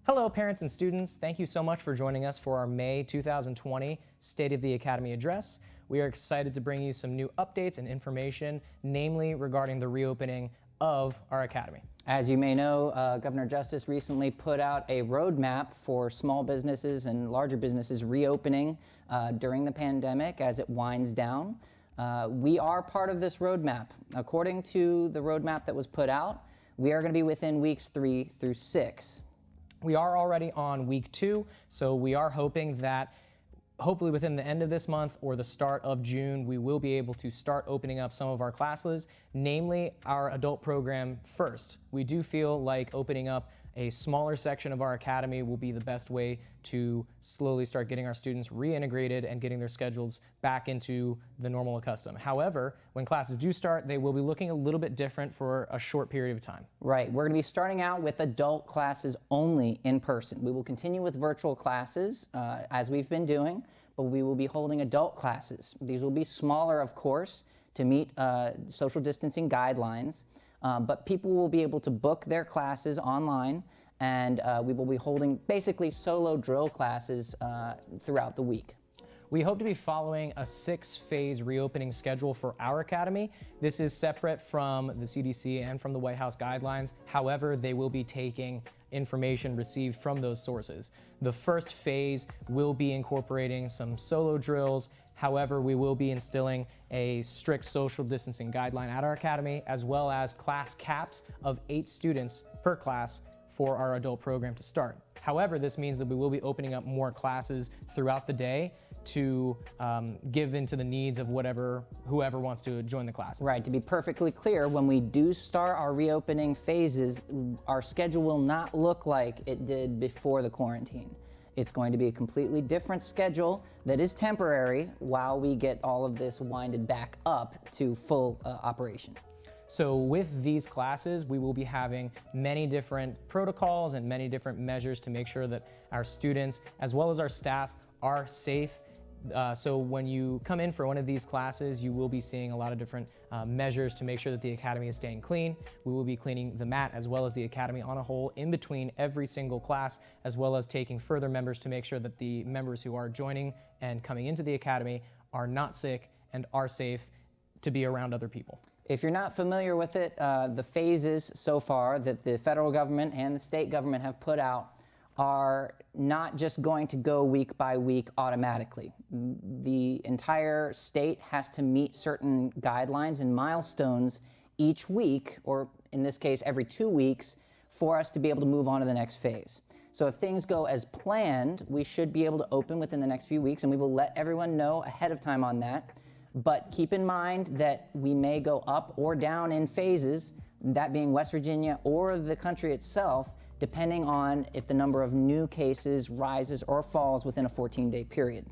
Hello, parents and students. Thank you so much for joining us for our May 2020 State of the Academy address. We are excited to bring you some new updates and information, namely regarding the reopening of our academy. As you may know, Governor Justice recently put out a roadmap for small businesses and larger businesses reopening during the pandemic as it winds down. We are part of this roadmap. According to the roadmap that was put out, we are going to be within weeks 3 through 6. We are already on week 2, so we are hoping that hopefully within the end of this month or the start of June, we will be able to start opening up some of our classes, namely our adult program first. We do feel like opening up a smaller section of our academy will be the best way to slowly start getting our students reintegrated and getting their schedules back into the normal custom. However, when classes do start, they will be looking a little bit different for a short period of time. Right. We're going to be starting out with adult classes only in person. We will continue with virtual classes as we've been doing, but we will be holding adult classes. These will be smaller, of course, to meet social distancing guidelines. But people will be able to book their classes online, and we will be holding basically solo drill classes throughout the week. We hope to be following a 6-phase reopening schedule for our academy. This is separate from the CDC and from the White House guidelines. However, they will be taking information received from those sources. The first phase will be incorporating some solo drills. However, we will be instilling a strict social distancing guideline at our academy, as well as class caps of 8 students per class for our adult program to start. However, this means that we will be opening up more classes throughout the day to give into the needs of whoever wants to join the classes. Right. To be perfectly clear, when we do start our reopening phases, our schedule will not look like it did before the quarantine. It's going to be a completely different schedule that is temporary while we get all of this winded back up to full operation. So with these classes, we will be having many different protocols and many different measures to make sure that our students, as well as our staff, are safe. So when you come in for one of these classes, you will be seeing a lot of different measures to make sure that the academy is staying clean. We will be cleaning the mat as well as the academy on a whole in between every single class, as well as taking further members to make sure that the members who are joining and coming into the academy are not sick and are safe to be around other people. If you're not familiar with it, the phases so far that the federal government and the state government have put out are not just going to go week by week automatically. The entire state has to meet certain guidelines and milestones each week, or in this case every 2 weeks, for us to be able to move on to the next phase. So if things go as planned, we should be able to open within the next few weeks, and we will let everyone know ahead of time on that. But keep in mind that we may go up or down in phases, that being West Virginia or the country itself, depending on if the number of new cases rises or falls within a 14-day period.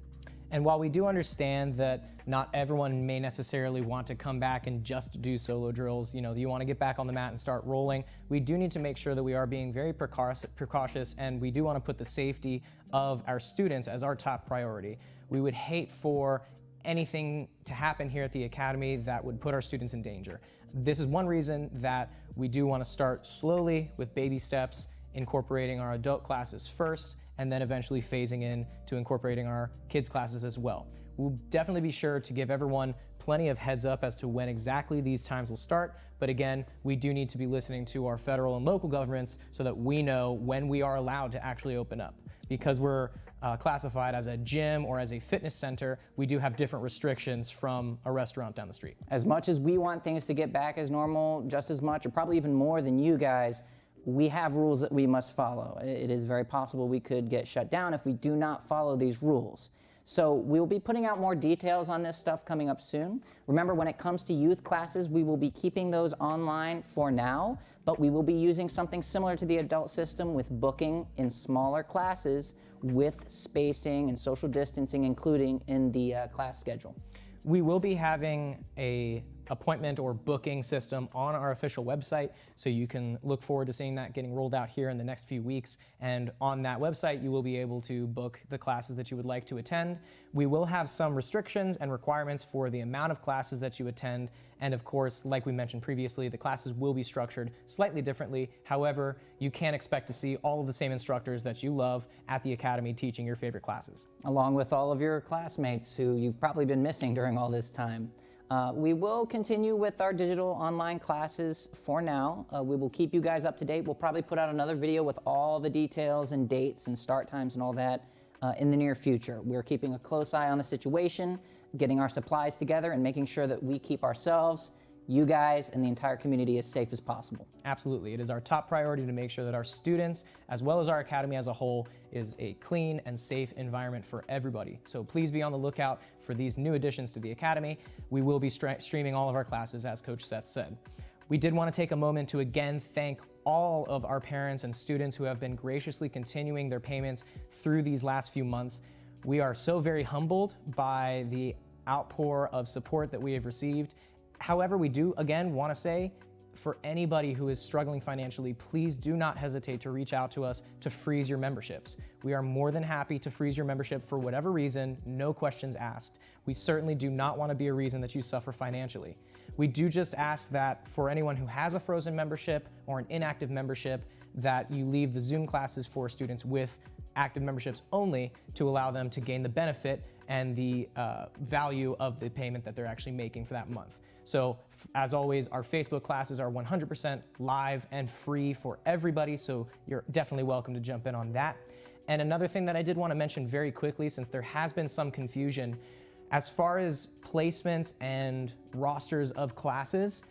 And while we do understand that not everyone may necessarily want to come back and just do solo drills, you want to get back on the mat and start rolling, we do need to make sure that we are being very precautious, and we do want to put the safety of our students as our top priority. We would hate for anything to happen here at the academy that would put our students in danger. This is one reason that we do want to start slowly with baby steps, incorporating our adult classes first, and then eventually phasing in to incorporating our kids classes as well. We'll definitely be sure to give everyone plenty of heads up as to when exactly these times will start, but again, we do need to be listening to our federal and local governments so that we know when we are allowed to actually open up. Because we're classified as a gym or as a fitness center, we do have different restrictions from a restaurant down the street. As much as we want things to get back as normal, just as much or probably even more than you guys, we have rules that we must follow. It is very possible we could get shut down if we do not follow these rules. So we'll be putting out more details on this stuff coming up soon. Remember, when it comes to youth classes, we will be keeping those online for now, but we will be using something similar to the adult system with booking in smaller classes with spacing and social distancing, including in the class schedule. We will be having a appointment or booking system on our official website, so you can look forward to seeing that getting rolled out here in the next few weeks. And on that website, you will be able to book the classes that you would like to attend. We will have some restrictions and requirements for the amount of classes that you attend. And of course, like we mentioned previously, the classes will be structured slightly differently. However, you can expect to see all of the same instructors that you love at the Academy teaching your favorite classes. Along with all of your classmates who you've probably been missing during all this time. We will continue with our digital online classes for now. We will keep you guys up to date. We'll probably put out another video with all the details and dates and start times and all that in the near future. We're keeping a close eye on the situation, getting our supplies together, and making sure that we keep ourselves, you guys, and the entire community as safe as possible. Absolutely. It is our top priority to make sure that our students, as well as our Academy as a whole, is a clean and safe environment for everybody. So please be on the lookout for these new additions to the Academy. We will be streaming all of our classes, as Coach Seth said. We did want to take a moment to again thank all of our parents and students who have been graciously continuing their payments through these last few months. We are so very humbled by the outpour of support that we have received. However, we do again want to say, for anybody who is struggling financially, please do not hesitate to reach out to us to freeze your memberships. We are more than happy to freeze your membership for whatever reason, no questions asked. We certainly do not want to be a reason that you suffer financially. We do just ask that for anyone who has a frozen membership or an inactive membership, that you leave the Zoom classes for students with active memberships only, to allow them to gain the benefit and the value of the payment that they're actually making for that month. So as always, our Facebook classes are 100% live and free for everybody, so you're definitely welcome to jump in on that. And another thing that I did want to mention very quickly, since there has been some confusion, as far as placements and rosters of classes,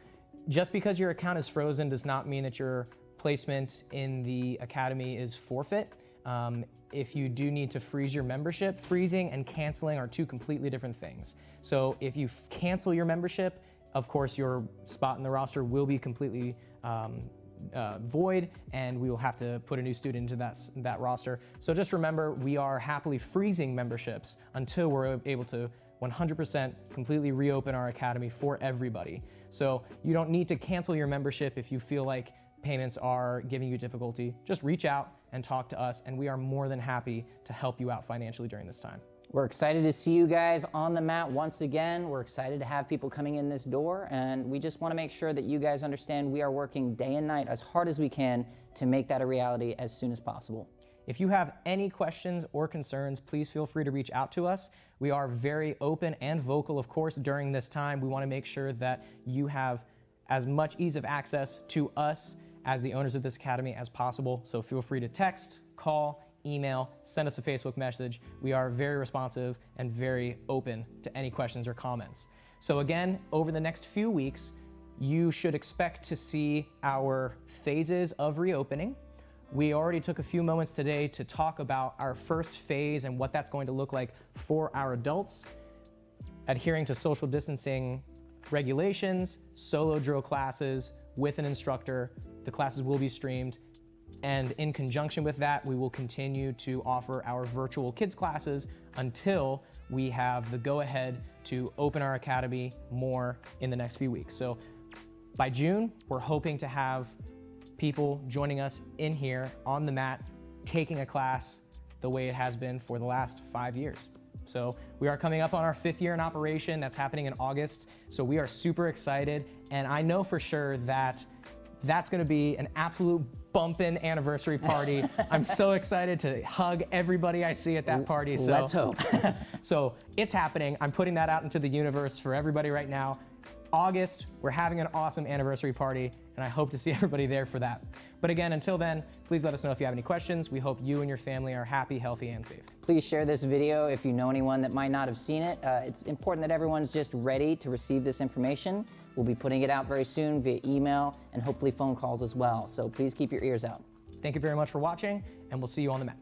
just because your account is frozen does not mean that your placement in the Academy is forfeit. If you do need to freeze your membership, freezing and canceling are two completely different things. So if you cancel your membership, of course, your spot in the roster will be completely void, and we will have to put a new student into that roster. So just remember, we are happily freezing memberships until we're able to 100% completely reopen our Academy for everybody. So you don't need to cancel your membership if you feel like payments are giving you difficulty. Just reach out and talk to us, and we are more than happy to help you out financially during this time. We're excited to see you guys on the mat once again. We're excited to have people coming in this door, and we just want to make sure that you guys understand we are working day and night as hard as we can to make that a reality as soon as possible. If you have any questions or concerns, please feel free to reach out to us. We are very open and vocal, of course, during this time. We want to make sure that you have as much ease of access to us as the owners of this Academy as possible. So feel free to text, call, email, send us a Facebook message. We are very responsive and very open to any questions or comments. So again, over the next few weeks, you should expect to see our phases of reopening. We already took a few moments today to talk about our first phase and what that's going to look like for our adults, adhering to social distancing regulations, solo drill classes with an instructor. The classes will be streamed. And in conjunction with that, we will continue to offer our virtual kids classes until we have the go-ahead to open our Academy more in the next few weeks. So by June, we're hoping to have people joining us in here on the mat, taking a class the way it has been for the last 5 years. So we are coming up on our 5th year in operation. That's happening in August. So we are super excited. And I know for sure that that's going to be an absolute bumpin' anniversary party. I'm so excited to hug everybody I see at that party. So let's hope. So it's happening. I'm putting that out into the universe for everybody right now. August, we're having an awesome anniversary party, and I hope to see everybody there for that. But again, until then, please let us know if you have any questions. We hope you and your family are happy, healthy, and safe. Please share this video if you know anyone that might not have seen it. It's important that everyone's just ready to receive this information. We'll be putting it out very soon via email and hopefully phone calls as well. So please keep your ears out. Thank you very much for watching, and we'll see you on the mat.